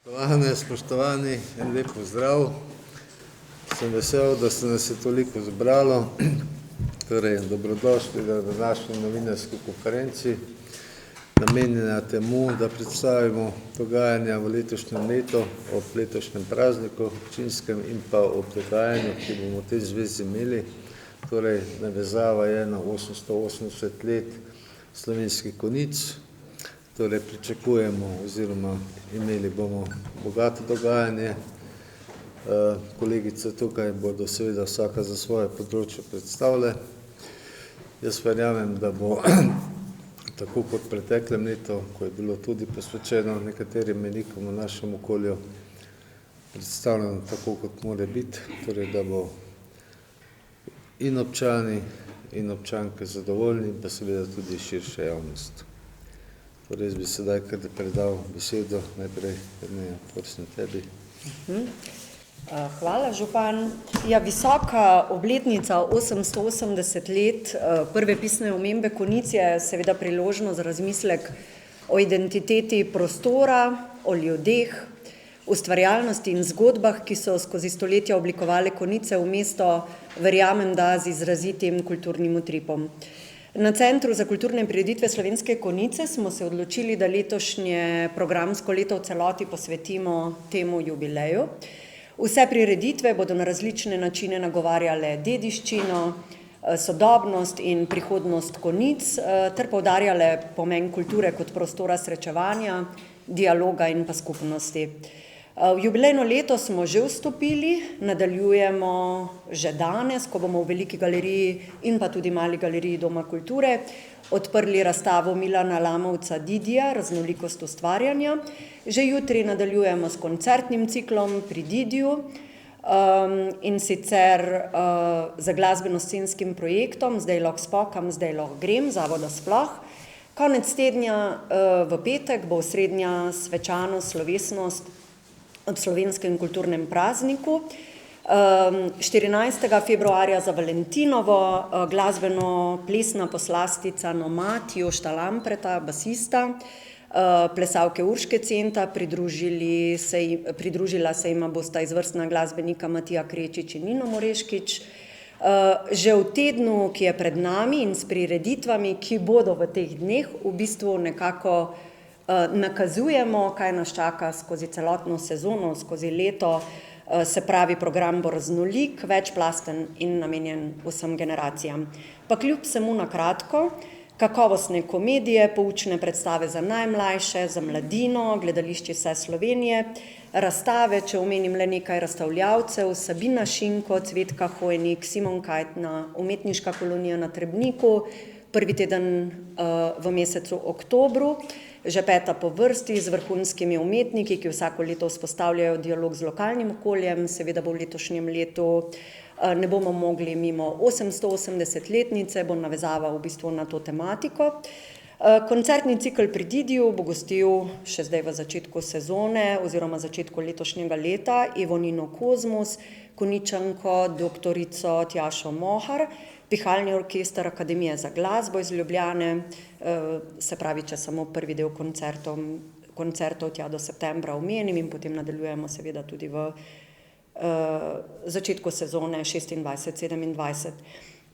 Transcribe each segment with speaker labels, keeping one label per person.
Speaker 1: Spoštovani, en lep pozdrav. Sem vesel, da se nas je toliko zbralo. Torej, dobrodošli na današnji novinarski konferenci, namenjena temu, da predstavimo dogajanja v letošnjem letu, ob letošnjem prazniku občinskem in pa ob dogajanju, ki bomo v tej zvezi imeli. Torej, navezava je na 880 let Slovenskih Konjic. Torej, pričakujemo oziroma imeli bomo bogato dogajanje. Kolegice tukaj bodo seveda vsaka za svoje področje predstavile. Jaz verjamem, da bo tako kot v preteklem letu, ko je bilo tudi posvečeno nekaterim mejnikom v našem okolju, predstavljeno tako, kot mora biti, torej, da bo in občani in občanke zadovoljni, pa seveda tudi širša javnost. Torej, jaz bi sedaj kar predal besedo najprej, prosim tebi.
Speaker 2: Hvala, župan. Ja, visoka obletnica 880 let prve pisne omembe Konjic je seveda priložnost za razmislek o identiteti prostora, o ljudeh, ustvarjalnosti in zgodbah, ki so skozi stoletja oblikovale Konjice v mesto, verjamem, da z izrazitim kulturnim utripom. Na Centru za kulturne prireditve Slovenske Konjice smo se odločili, da letošnje programsko leto v celoti posvetimo temu jubileju. Vse prireditve bodo na različne načine nagovarjale dediščino, sodobnost in prihodnost Konjic ter poudarjale pomen kulture kot prostora srečevanja, dialoga in pa skupnosti. V jubilejno leto smo že vstopili, nadaljujemo že danes, ko bomo v Veliki galeriji in pa tudi Mali galeriji Doma kulture odprli razstavo Milana Lamovca Didija, Raznolikost ustvarjanja. Že jutri nadaljujemo s koncertnim ciklom pri Didiju in sicer z glasbeno-scenskim projektom Zdaj lahko spokam, zdaj lahko grem, Zavoda Sploh. Konec tedna v petek bo osrednja svečanost, slovesnost ob slovenskem kulturnem prazniku. 14. februarja za Valentinovo glasbeno-plesna poslastica Nomad Jošta Lampreta, basista, plesalke Urške Centa, pridružila se jima bosta izvrstna glasbenika Matija Krečič in Nino Moreškič. Že v tednu, ki je pred nami in s prireditvami, ki bodo v teh dneh, v bistvu nekako nakazujemo, kaj nas čaka skozi celotno sezono, skozi leto, se pravi, program bo raznolik, večplasten in namenjen vsem generacijam. Pa kljub vsemu na kratko, kakovostne komedije, poučne predstave za najmlajše, za mladino, gledališče vse Slovenije, razstave, če omenim le nekaj razstavljavcev, Sabina Šinko, Cvetka Hojnik, Simon Kajtna, Umetniška kolonija na Trebniku, prvi teden v mesecu oktobru, že peta po vrsti z vrhunskimi umetniki, ki vsako leto vzpostavljajo dialog z lokalnim okoljem. Seveda bo v letošnjem letu ne bomo mogli mimo 880-letnice, bo navezava v bistvu na to tematiko. Koncertni cikel pri Didiju bo gostil še zdaj v začetku sezone oziroma začetku letošnjega leta Evonino Kozmus, Konjičanko doktorico Tjašo Mohar, Pihalni orkester Akademije za glasbo iz Ljubljane, se pravi, če samo prvi del koncertov tja do septembra omenim in potem nadaljujemo seveda tudi v začetku sezone 26-27.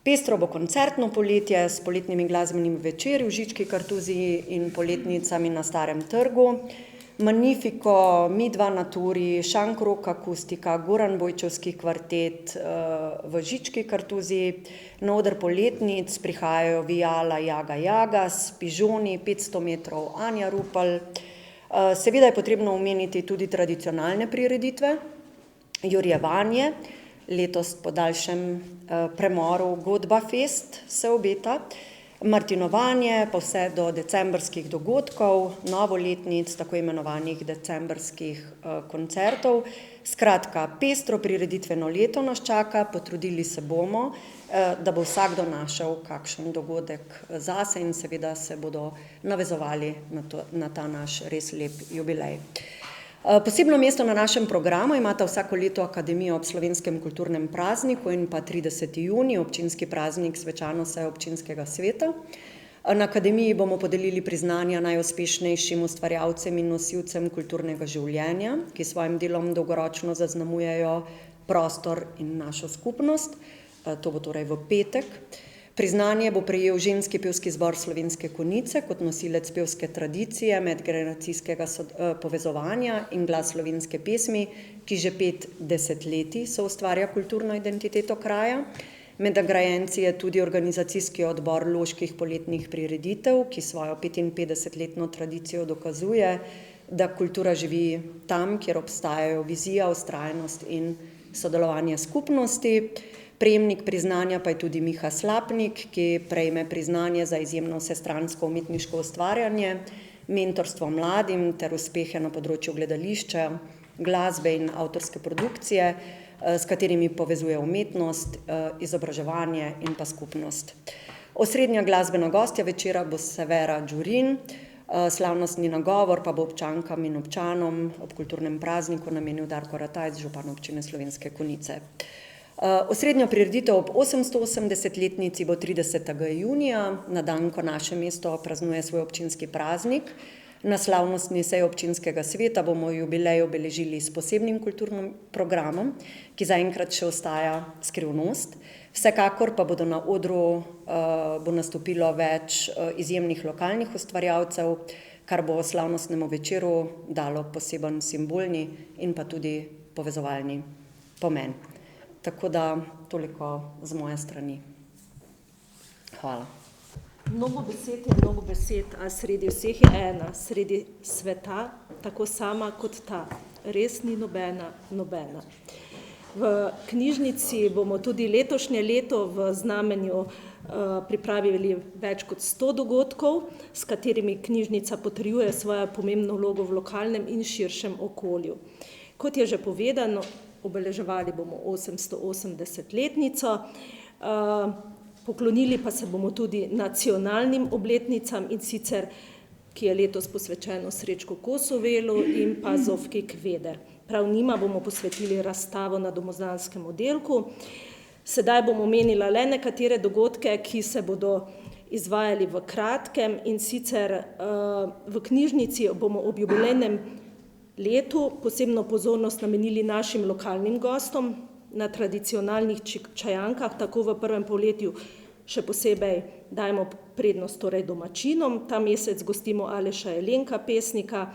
Speaker 2: Pestro bo koncertno poletje s poletnimi glasbenimi večeri v Žički kartuziji in poletnicami na Starem trgu. Magnifico, Midva Naturi, Šankrok akustika, Goran Bojčevski kvartet v Žički kartuziji. Na oder poletnic prihajajo Vijala Jaga Jagas, Pižoni, 500 metrov Anja Rupel. Seveda je potrebno omeniti tudi tradicionalne prireditve. Jurjevanje, letos po daljšem premoru Godba Fest se obeta. Martinovanje, pa vse do decembrskih dogodkov, novoletnic, tako imenovanih decembrskih koncertov. Skratka, pestro prireditveno leto nas čaka, potrudili se bomo, da bo vsakdo našel kakšen dogodek zase in seveda se bodo navezovali na ta naš res lep jubilej. Posebno mesto na našem programu imata vsako leto Akademija ob slovenskem kulturnem prazniku in pa 30. junij, občinski praznik, svečano sejo občinskega sveta. Na akademiji bomo podelili priznanja najuspešnejšim ustvarjalcem in nosilcem kulturnega življenja, ki s svojim delom dolgoročno zaznamujejo prostor in našo skupnost. To bo torej v petek. Priznanje bo prejel ženski pevski zbor Slovenske Konjice kot nosilec pevske tradicije, medgeneracijskega povezovanja in glas slovenske pesmi, ki že 5 desetletij soustvarja kulturno identiteto kraja. Med nagrajenci je tudi organizacijski odbor Loških poletnih prireditev, ki svojo 55-letno tradicijo dokazuje, da kultura živi tam, kjer obstajajo vizija, vztrajnost in sodelovanje skupnosti. Prejemnik priznanja pa je tudi Miha Slapnik, ki prejme priznanje za izjemno vsestransko umetniško ustvarjanje, mentorstvo mladim ter uspehe na področju gledališča, glasbe in avtorske produkcije, s katerimi povezuje umetnost, izobraževanje in pa skupnost. Osrednja glasbena gostja večera bo Severa Đurin, slavnostni nagovor pa bo občankam in občanom ob kulturnem prazniku namenil Darko Ratajc, župan občine Slovenske Konjice. Osrednja prireditev ob 880-letnici bo 30. junija, na dan, ko naše mesto praznuje svoj občinski praznik. Na slavnostni seji občinskega sveta bomo jubilej obeležili s posebnim kulturnim programom, ki zaenkrat še ostaja skrivnost. Vsekakor pa bodo na odru bo nastopilo več izjemnih lokalnih ustvarjalcev, kar bo slavnostnemu večeru dalo poseben simbolni in pa tudi povezovalni pomen. Tako da toliko z moje strani. Hvala.
Speaker 3: Mnogo besed, a sredi vseh je ena, sredi sveta, tako sama kot ta, res ni nobena. V knjižnici bomo tudi letošnje leto v znamenju pripravili več kot 100 dogodkov, s katerimi knjižnica potrjuje svojo pomembno vlogo v lokalnem in širšem okolju. Kot je že povedano, obeleževali bomo 880-letnico, poklonili pa se bomo tudi nacionalnim obletnicam, in sicer, ki je letos posvečeno Srečku Kosovelu in pa Zofki Kveder. Prav njima bomo posvetili razstavo na Domoznanskem oddelku. Sedaj bom omenila le nekatere dogodke, ki se bodo izvajali v kratkem, in sicer v knjižnici bomo ob jubilejnem letu posebno pozornost namenili našim lokalnim gostom. Na tradicionalnih čajankah, tako v prvem polletju, še posebej dajemo prednost torej domačinom. Ta mesec gostimo Aleša Jelenka, pesnika,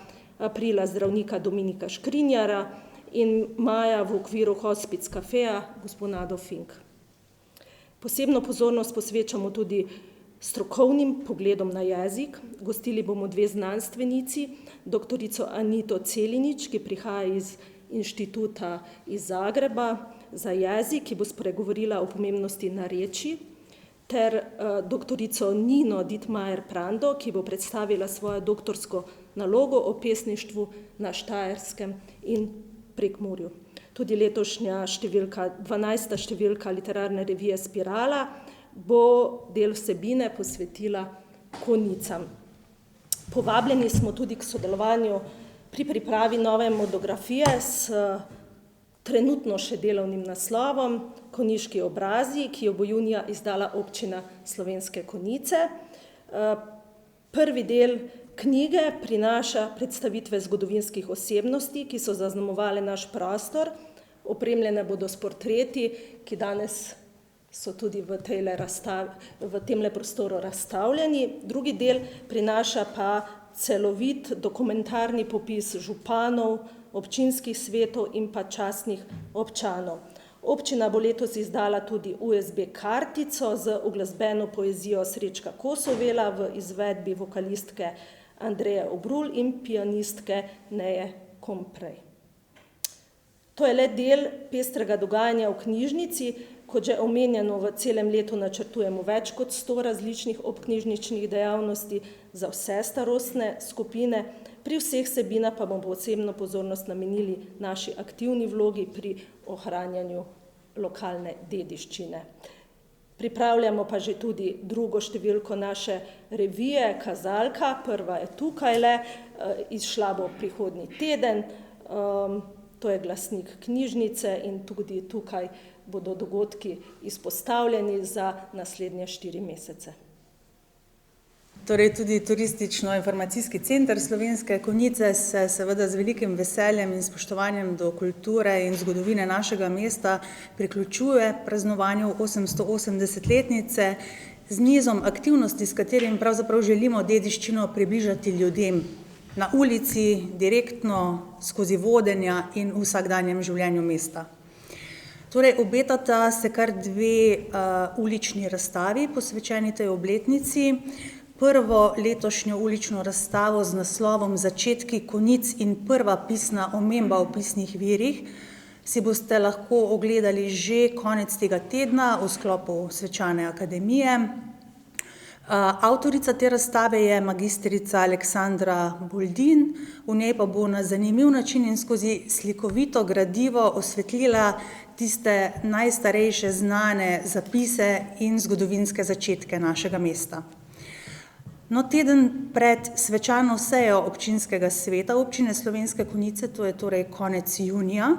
Speaker 3: aprila zdravnika Dominika Škrinjara in maja v okviru Hospic Cafeja gospod Nado Fink. Posebno pozornost posvečamo tudi strokovnim pogledom na jezik. Gostili bomo 2 znanstvenici, doktorico Anito Celinič, ki prihaja iz inštituta iz Zagreba za jezik, ki bo spregovorila o pomembnosti narečij, ter doktorico Nino Dittmajer-Prando, ki bo predstavila svojo doktorsko nalogo o pesništvu na Štajerskem in Prekmurju. Tudi letošnja 12. številka literarne revije Spirala bo del vsebine posvetila Konjicam. Povabljeni smo tudi k sodelovanju pri pripravi nove monografije s trenutno še delovnim naslovom Konjiški obrazi, ki jo bo junija izdala občina Slovenske Konjice. Prvi del knjige prinaša predstavitve zgodovinskih osebnosti, ki so zaznamovale naš prostor. Opremljene bodo s portreti, ki danes so tudi v temle prostoru razstavljeni. Drugi del prinaša pa celovit dokumentarni popis županov, občinskih svetov in pa častnih občanov. Občina bo letos izdala tudi USB kartico z uglasbeno poezijo Srečka Kosovela v izvedbi vokalistke Andreje Obrul in pianistke Neje Komprej. To je le del pestrega dogajanja v knjižnici. Kot že omenjeno, v celem letu načrtujemo več kot 100 različnih obknjižničnih dejavnosti za vse starostne skupine. Pri vseh vsebinah pa bomo posebno pozornost namenili naši aktivni vlogi pri ohranjanju lokalne dediščine. Pripravljamo pa že tudi drugo številko naše revije Kazalka. Prva je tukajle, izšla bo prihodnji teden. To je glasnik knjižnice in tudi tukaj bodo dogodki izpostavljeni za naslednje 4 mesece.
Speaker 4: Torej tudi Turistično-informacijski center Slovenske Konjice se seveda z velikim veseljem in spoštovanjem do kulture in zgodovine našega mesta priključuje praznovanju 880-letnice z nizom aktivnosti, s katerim pravzaprav želimo dediščino približati ljudem na ulici, direktno, skozi vodenja in v vsakdanjem življenju mesta. Torej, obetata se kar dve ulični razstavi posvečeni tej obletnici. Prvo letošnjo ulično razstavo z naslovom Začetki konjic in prva pisna omemba v pisnih virih si boste lahko ogledali že konec tega tedna v sklopu Svečane akademije. Avtorica te razstave je magistrica Aleksandra Buldin, v njej pa bo na zanimiv način in skozi slikovito gradivo osvetlila tiste najstarejše znane zapise in zgodovinske začetke našega mesta. No, teden pred svečano sejo občinskega sveta občine Slovenske Konjice, to je torej konec junija,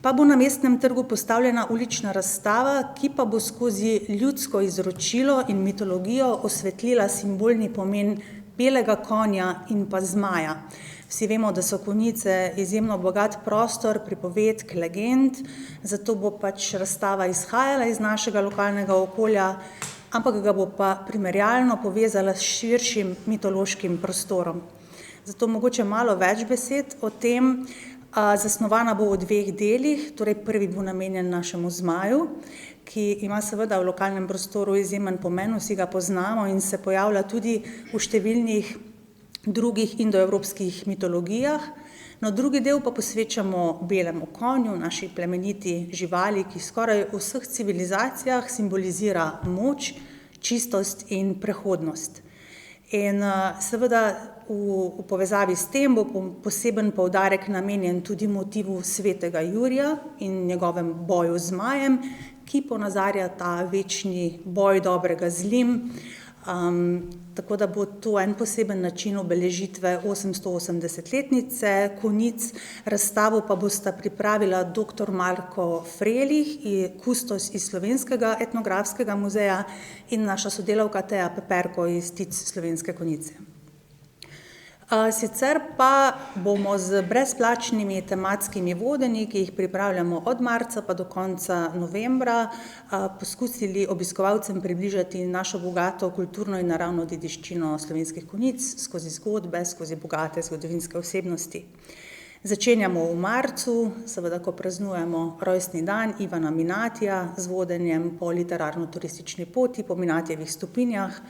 Speaker 4: pa bo na Mestnem trgu postavljena ulična razstava, ki pa bo skozi ljudsko izročilo in mitologijo osvetlila simbolni pomen belega konja in pa zmaja. Vsi vemo, da so Konjice izjemno bogat prostor pripovedk, legend, zato bo pač razstava izhajala iz našega lokalnega okolja, ampak ga bo pa primerjalno povezala s širšim mitološkim prostorom. Zato mogoče malo več besed o tem. Zasnovana bo v dveh delih, torej prvi bo namenjen našemu zmaju, ki ima seveda v lokalnem prostoru izjemen pomen, vsi ga poznamo in se pojavlja tudi v številnih drugih indoevropskih mitologijah. No, drugi del pa posvečamo belemu konju, naši plemeniti živali, ki skoraj v vseh civilizacijah simbolizira moč, čistost in prehodnost. In seveda v povezavi s tem bo poseben poudarek namenjen tudi motivu svetega Jurija in njegovem boju z zmajem, ki ponazarja ta večni boj dobrega z zlim. Tako da bo to en poseben način obeležitve 880-letnice Konjic. Razstavo pa bosta pripravila dr. Marko Frelih, kustos iz Slovenskega etnografskega muzeja in naša sodelavka Teja Peperko iz TIC Slovenske Konjice. Sicer pa bomo z brezplačnimi tematskimi vodenji, ki jih pripravljamo od marca pa do konca novembra, poskusili obiskovalcem približati našo bogato kulturno in naravno dediščino Slovenskih Konjic skozi zgodbe, skozi bogate zgodovinske osebnosti. Začenjamo v marcu, seveda ko praznujemo rojstni dan Ivana Minatija z vodenjem po literarno-turistični poti po Minatijevih stopinjah.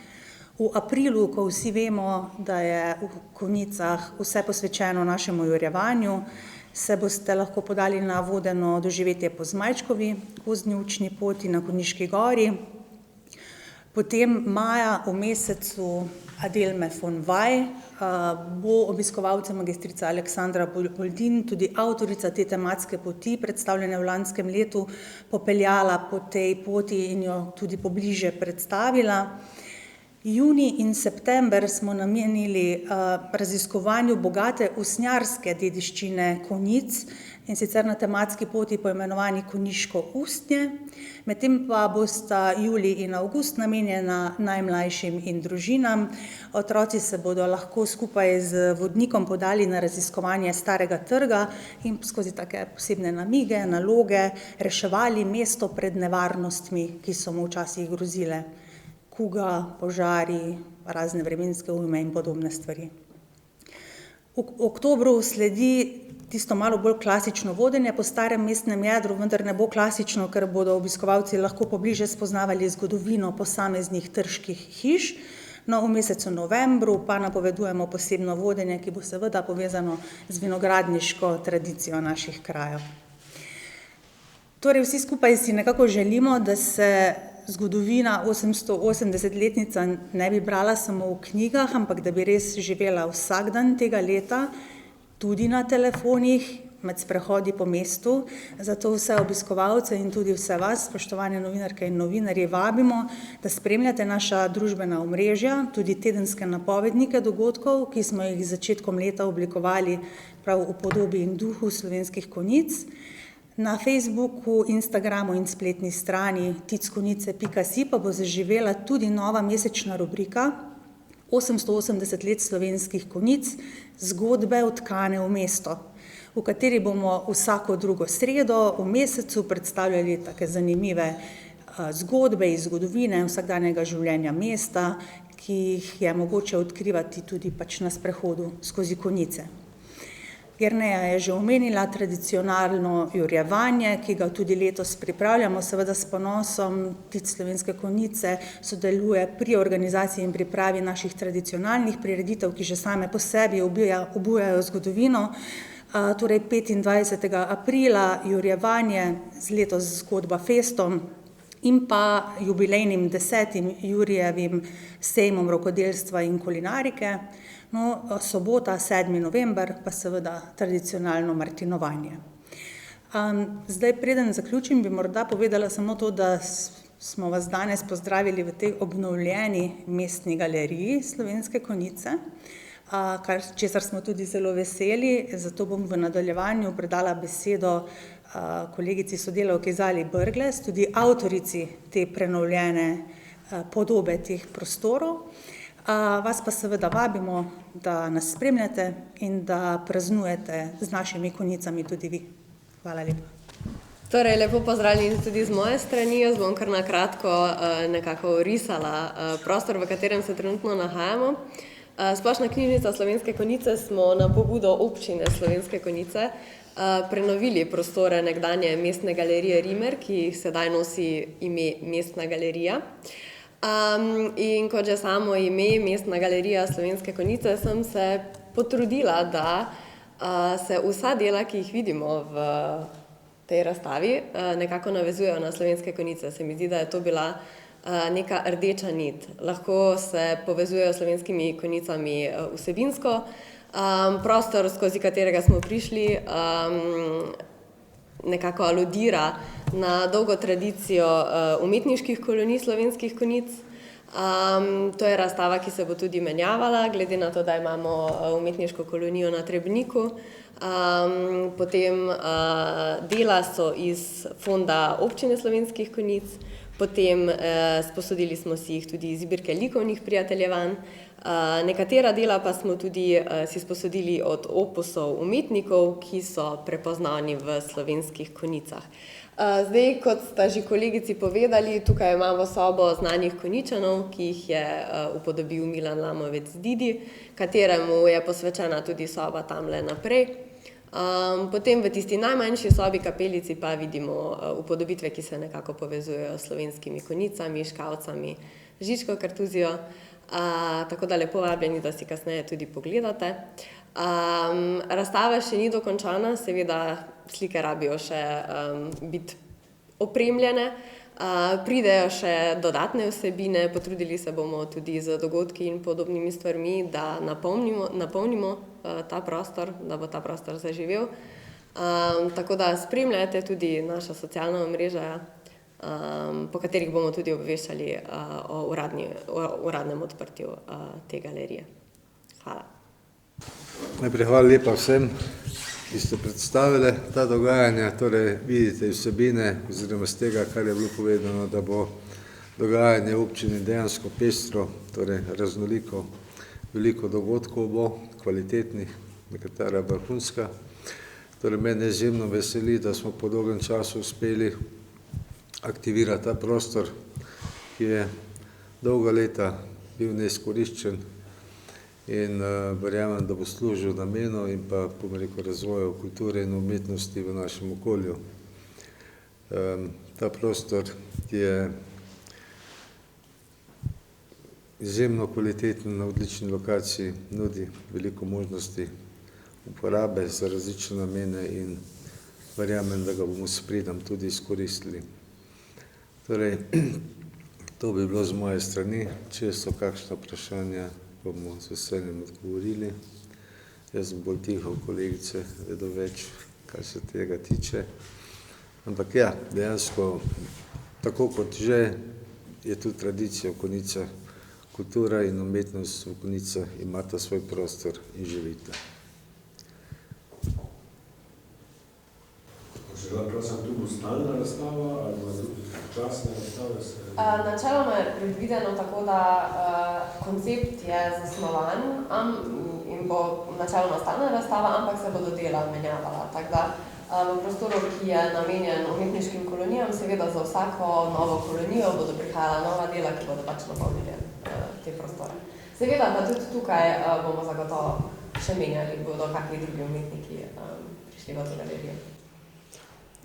Speaker 4: V aprilu, ko vsi vemo, da je v Konjicah vse posvečeno našemu jurjevanju, se boste lahko podali na vodeno doživetje po Zmajčkovi gozdni učni poti na Konjiški gori. Potem maja v mesecu Adelme von Vaj bo obiskovalcem magistrica Aleksandra Buldin, tudi avtorica te tematske poti, predstavljene v lanskem letu, popeljala po tej poti in jo tudi pobliže predstavila. Junij in september smo namenili raziskovanju bogate usnjarske dediščine Konjic, in sicer na tematski poti poimenovani Konjiško ustnje. Medtem pa bosta julij in avgust namenjena najmlajšim in družinam. Otroci se bodo lahko skupaj z vodnikom podali na raziskovanje Starega trga in skozi take posebne namige, naloge reševali mesto pred nevarnostmi, ki so mu včasih grozile. Kuga, požari, razne vremenske ujme in podobne stvari. V oktobru sledi tisto malo bolj klasično vodenje po starem mestnem jedru, vendar ne bo klasično, ker bodo obiskovalci lahko pobliže spoznavali zgodovino posameznih trških hiš. No, v mesecu novembru pa napovedujemo posebno vodenje, ki bo seveda povezano z vinogradniško tradicijo naših krajev. Torej, vsi skupaj si nekako želimo, da se zgodovina 880-letnica ne bi brala samo v knjigah, ampak da bi res živela vsak dan tega leta, tudi na telefonih, med sprehodi po mestu. Zato vse obiskovalce in tudi vse vas, spoštovane novinarke in novinarji, vabimo, da spremljate naša družbena omrežja, tudi tedenske napovednike dogodkov, ki smo jih z začetkom leta oblikovali prav v podobi in duhu Slovenskih Konjic. Na Facebooku, Instagramu in spletni strani tickonjice.si pa bo zaživela tudi nova mesečna rubrika 880 let slovenskih konic, zgodbe vtkane v mesto, v kateri bomo vsako drugo sredo v mesecu predstavljali take zanimive zgodbe iz zgodovine vsakdanjega življenja mesta, ki jih je mogoče odkrivati tudi pač na sprehodu skozi konice. Jerneja je že omenila tradicionalno jurjevanje, ki ga tudi letos pripravljamo, seveda s ponosom. Tic Slovenske konice sodeluje pri organizaciji in pripravi naših tradicionalnih prireditev, ki že same po sebi obujajo zgodovino. Torej 25. aprila jurjevanje z letos zgodba Festom in pa jubilejnim 10. Jurijevim sejmom rokodelstva in kulinarike. No, sobota, 7. november, pa seveda tradicionalno martinovanje. Zdaj, preden zaključim, bi morda povedala samo to, da smo vas danes pozdravili v tej obnovljeni mestni galeriji Slovenske Konice, česar smo tudi zelo veseli, zato bom v nadaljevanju predala besedo kolegici sodelavki Zali Brglez, tudi avtorici te prenovljene podobe teh prostorov. Vas pa seveda vabimo, da nas spremljate in da praznujete z našimi konicami tudi vi. Hvala lepa.
Speaker 5: Torej, lepo pozdravljeni tudi z moje strani. Jaz bom kar na kratko nekako orisala prostor, v katerem se trenutno nahajamo. Splošna knjižnica Slovenske Konice smo na pobudo občine Slovenske Konice prenovili prostore nekdanje mestne galerije Rimer, ki sedaj nosi ime Mestna galerija. In kot že samo ime Mestna galerija Slovenske Konice, sem se potrudila, da se vsa dela, ki jih vidimo v tej razstavi, nekako navezujejo na Slovenske Konice. Se mi zdi, da je to bila neka rdeča nit. Lahko se povezujejo s slovenskimi konicami vsebinsko. Prostor, skozi katerega smo prišli, nekako aludira na dolgo tradicijo umetniških kolonij slovenskih konic. To je razstava, ki se bo tudi menjavala, glede na to, da imamo umetniško kolonijo na Trebniku. Potem dela so iz fonda občine Slovenskih Konic, potem sposodili smo si jih tudi iz zbirke likovnih prijateljevanj. Nekatera dela pa smo tudi si sposodili od opusov umetnikov, ki so prepoznavni v Slovenskih Konicah. Zdaj, kot sta že kolegici povedali, tukaj imamo sobo znanih Koničanov, ki jih je upodobil Milan Lamovec Didi, kateremu je posvečena tudi soba tamle naprej. Potem v tisti najmanjši sobi kapelici pa vidimo upodobitve, ki se nekako povezujejo s slovenskimi konicami, škavcami, Žičko kartuzijo. Tako da lepo vabljeni, da si kasneje tudi pogledate. Razstava še ni dokončana, seveda slike rabijo še biti opremljene. Pridejo še dodatne vsebine, potrudili se bomo tudi z dogodki in podobnimi stvarmi, da napolnimo ta prostor, da bo ta prostor zaživel. Tako da spremljajte tudi naša socialna omrežja, po katerih bomo tudi obveščali o uradnem odprtju te galerije. Hvala.
Speaker 1: Najprej hvala lepa vsem, ki ste predstavili ta dogajanja. Torej, vidite vsebine oziroma z tega, kar je bilo povedano, da bo dogajanje v občini dejansko pestro, torej raznoliko, veliko dogodkov bo, kvalitetnih, nekatera vrhunska. Torej, mene izjemno veseli, da smo po dolgem času uspeli aktivirati ta prostor, ki je dolga leta bil neizkoriščen in verjamem, da bo služil namenu in pa, bom rekel, razvoju kulture in umetnosti v našem okolju. Ta prostor je izjemno kvaliteten, na odlični lokaciji, nudi veliko možnosti uporabe za različne namene in verjamem, da ga bomo s pridom tudi izkoristili. Torej, to bi bilo z moje strani. Če so kakšna vprašanja, bomo z veseljem odgovorili. Jaz sem bolj tiho, kolegice vedo več, kar se tega tiče. Ampak ja, dejansko, tako kot že, je tudi tradicija v Konicah, kultura in umetnost v Konicah imata svoj prostor in živita.
Speaker 6: Če lahko prosim, tu bo stalna razstava ali pa tudi časne razstave?
Speaker 5: Načeloma je predvideno tako, da koncept je zasnovan in bo načeloma stalna razstava, ampak se bodo dela menjavala. Tako da v prostoru, ki je namenjen umetniškim kolonijam, seveda za vsako novo kolonijo bodo prihajala nova dela, ki bodo pač napolnili te prostore. Seveda pa tudi tukaj bomo zagotovo še menjali, bodo kakšni drugi umetniki prišli v to galerijo.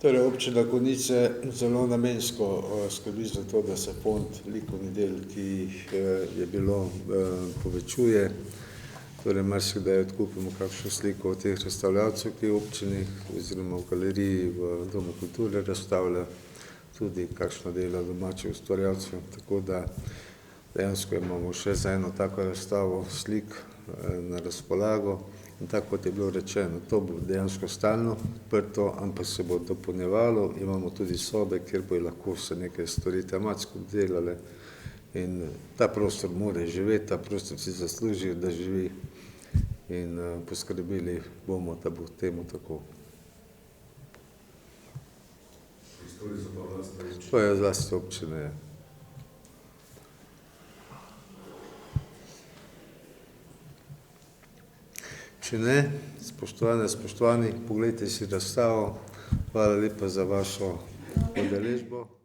Speaker 1: Torej, občina Konjice zelo namensko skrbi za to, da se fond likovnih del, ki jih je bilo, povečuje. Torej, marsikdaj odkupimo kakšno sliko od teh razstavljavcev, ki v občini oziroma v galeriji v Domu kulture razstavlja tudi kakšno delo domačih ustvarjalcev. Tako da dejansko imamo še za eno tako razstavo slik na razpolago. In tako kot je bilo rečeno, to bo dejansko stalno odprto, ampak se bo dopolnjevalo. Imamo tudi sobe, kjer bo lahko se nekaj stvari tematsko delale. In ta prostor mora živeti, ta prostor si zasluži, da živi. In poskrbeli bomo, da bo temu tako.
Speaker 6: Prostori so pa vlastne občine.
Speaker 1: To je zlasti občine. Če ne, spoštovani, poglejte si razstavo. Hvala lepa za vašo udeležbo.